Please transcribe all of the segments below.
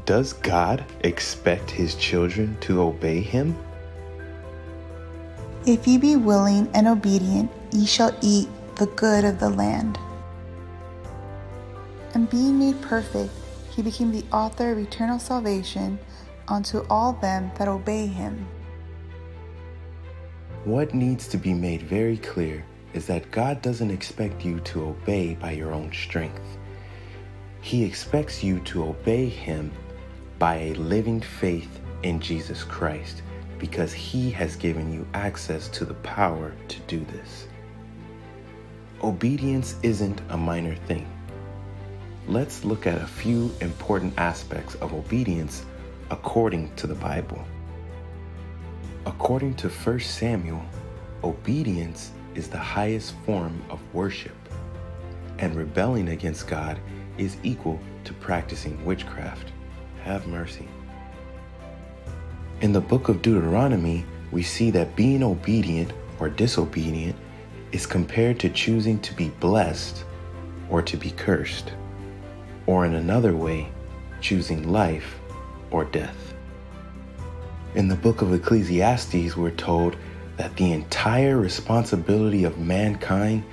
Does God expect his children to obey him? If ye be willing and obedient, ye shall eat the good of the land. And being made perfect, he became the author of eternal salvation unto all them that obey him. What needs to be made very clear is that God doesn't expect you to obey by your own strength. He expects you to obey him by a living faith in Jesus Christ, because he has given you access to the power to do this. Obedience isn't a minor thing. Let's look at a few important aspects of obedience according to the Bible. According to 1 Samuel, obedience is the highest form of worship, and rebelling against God is equal to practicing witchcraft. Have mercy. In the book of Deuteronomy, we see that being obedient or disobedient is compared to choosing to be blessed or to be cursed, or in another way, choosing life or death. In the book of Ecclesiastes, we're told that the entire responsibility of mankind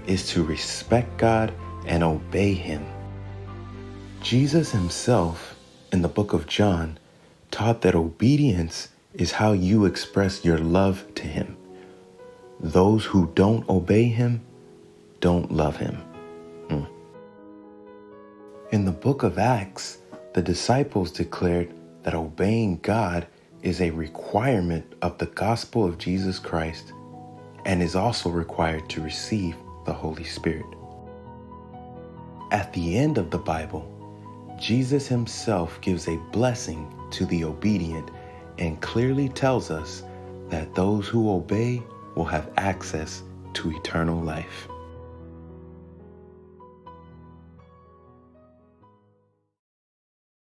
is to respect God and obey him. Jesus himself, in the book of John, taught that obedience is how you express your love to him. Those who don't obey him don't love him. In the book of Acts, the disciples declared that obeying God is a requirement of the gospel of Jesus Christ and is also required to receive the Holy Spirit. At the end of the Bible, Jesus himself gives a blessing to the obedient and clearly tells us that those who obey will have access to eternal life.